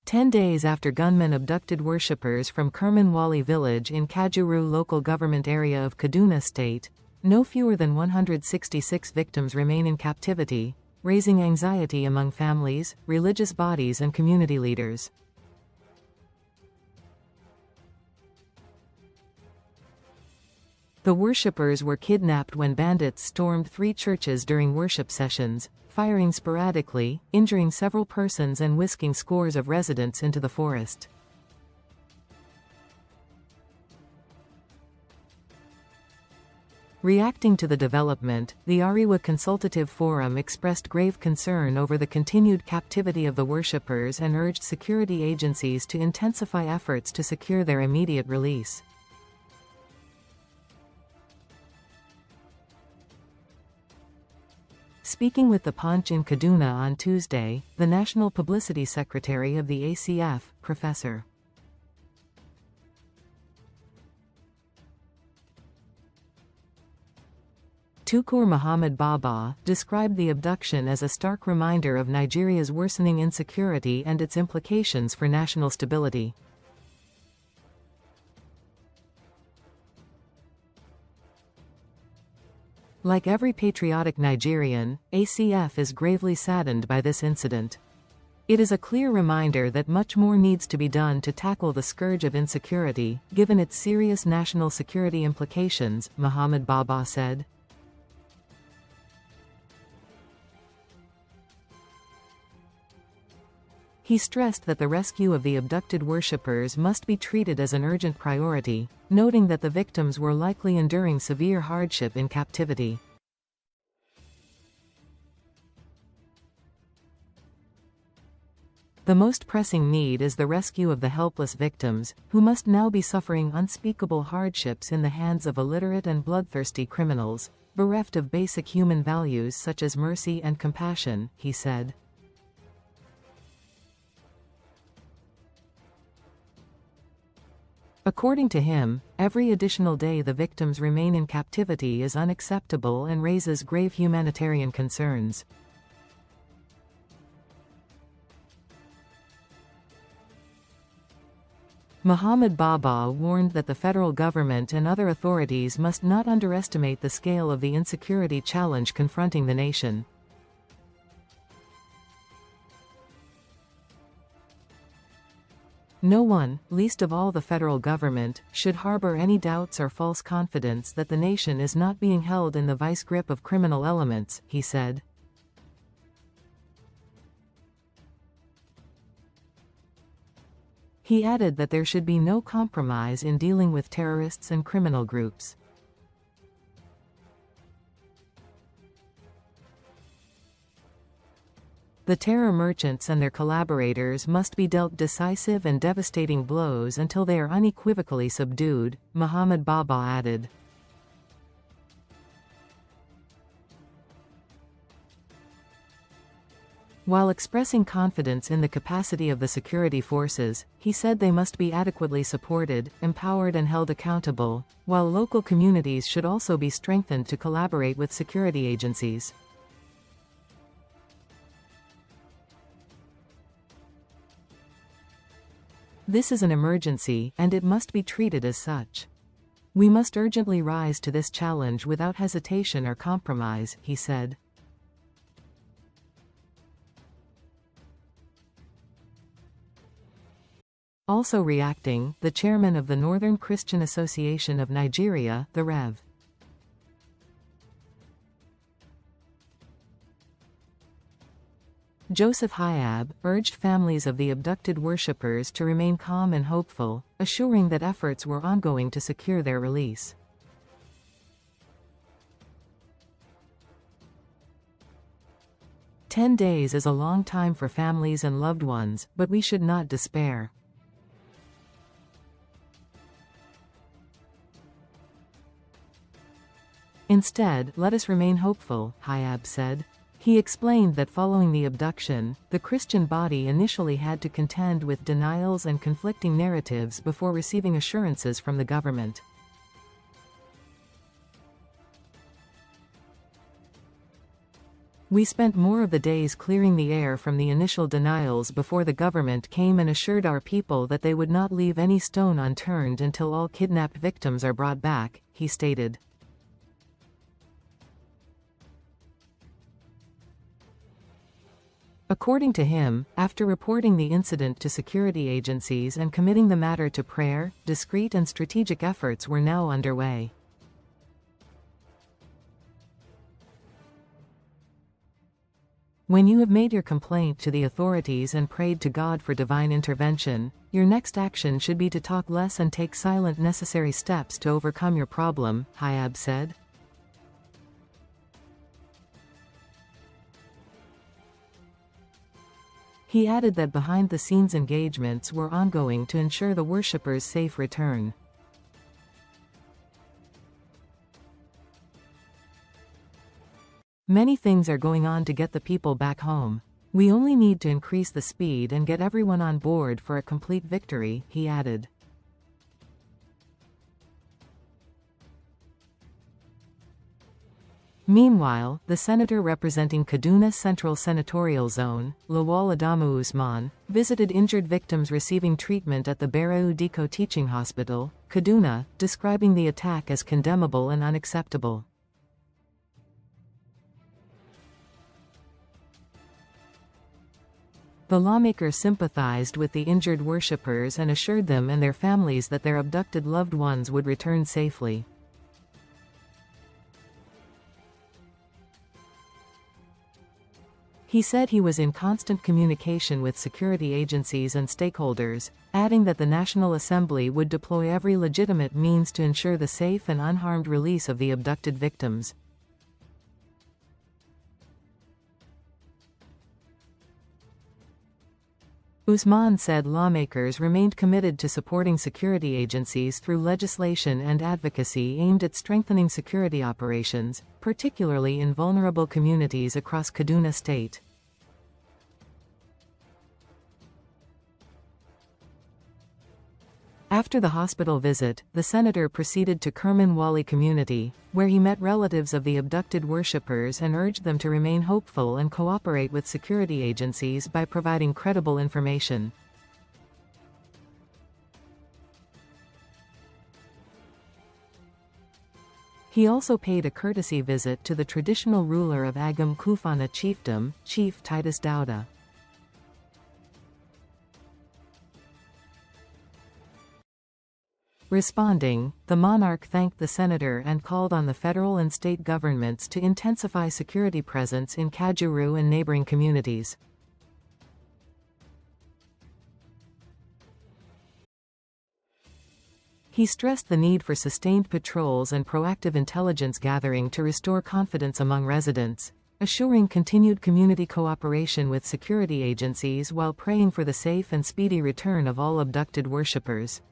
10 days after gunmen abducted worshippers from Kermanwali village in Kajuru local government area of Kaduna state, no fewer than 166 victims remain in captivity, raising anxiety among families, religious bodies and community leaders. The worshippers were kidnapped when bandits stormed 3 churches during worship sessions, firing sporadically, injuring several persons and whisking scores of residents into the forest. Reacting to the development, the Ariwa Consultative Forum expressed grave concern over the continued captivity of the worshippers and urged security agencies to intensify efforts to secure their immediate release. Speaking with the Punch in Kaduna on Tuesday, the National Publicity Secretary of the ACF, Professor Tukur Muhammad Baba, described the abduction as a stark reminder of Nigeria's worsening insecurity and its implications for national stability. Like every patriotic Nigerian, ACF is gravely saddened by this incident. It is a clear reminder that much more needs to be done to tackle the scourge of insecurity, given its serious national security implications, Muhammad Baba said. He stressed that the rescue of the abducted worshippers must be treated as an urgent priority, noting that the victims were likely enduring severe hardship in captivity. The most pressing need is the rescue of the helpless victims, who must now be suffering unspeakable hardships in the hands of illiterate and bloodthirsty criminals, bereft of basic human values such as mercy and compassion, he said. According to him, every additional day the victims remain in captivity is unacceptable and raises grave humanitarian concerns. Muhammad Baba warned that the federal government and other authorities must not underestimate the scale of the insecurity challenge confronting the nation. No one, least of all the federal government, should harbor any doubts or false confidence that the nation is not being held in the vice grip of criminal elements, he said. He added that there should be no compromise in dealing with terrorists and criminal groups. The terror merchants and their collaborators must be dealt decisive and devastating blows until they are unequivocally subdued, Muhammad Baba added. While expressing confidence in the capacity of the security forces, he said they must be adequately supported, empowered and held accountable, while local communities should also be strengthened to collaborate with security agencies. This is an emergency, and it must be treated as such. We must urgently rise to this challenge without hesitation or compromise, he said. Also reacting, the chairman of the Northern Christian Association of Nigeria, the Rev. Joseph Hyab, urged families of the abducted worshippers to remain calm and hopeful, assuring that efforts were ongoing to secure their release. "10 days is a long time for families and loved ones, but we should not despair. Instead, let us remain hopeful," Hyab said. He explained that following the abduction, the Christian body initially had to contend with denials and conflicting narratives before receiving assurances from the government. We spent more of the days clearing the air from the initial denials before the government came and assured our people that they would not leave any stone unturned until all kidnapped victims are brought back, he stated. According to him, after reporting the incident to security agencies and committing the matter to prayer, discreet and strategic efforts were now underway. When you have made your complaint to the authorities and prayed to God for divine intervention, your next action should be to talk less and take silent necessary steps to overcome your problem, Hayab said. He added that behind-the-scenes engagements were ongoing to ensure the worshippers' safe return. Many things are going on to get the people back home. We only need to increase the speed and get everyone on board for a complete victory, he added. Meanwhile, the senator representing Kaduna Central Senatorial Zone, Lawal Adamu Usman, visited injured victims receiving treatment at the Barau Diko Teaching Hospital, Kaduna, describing the attack as condemnable and unacceptable. The lawmaker sympathized with the injured worshippers and assured them and their families that their abducted loved ones would return safely. He said he was in constant communication with security agencies and stakeholders, adding that the National Assembly would deploy every legitimate means to ensure the safe and unharmed release of the abducted victims. Usman said lawmakers remained committed to supporting security agencies through legislation and advocacy aimed at strengthening security operations, particularly in vulnerable communities across Kaduna State. After the hospital visit, the senator proceeded to Kerman Wali community, where he met relatives of the abducted worshippers and urged them to remain hopeful and cooperate with security agencies by providing credible information. He also paid a courtesy visit to the traditional ruler of Agam Kufana chiefdom, Chief Titus Dauda. Responding, the monarch thanked the senator and called on the federal and state governments to intensify security presence in Kajuru and neighboring communities. He stressed the need for sustained patrols and proactive intelligence gathering to restore confidence among residents, assuring continued community cooperation with security agencies while praying for the safe and speedy return of all abducted worshippers.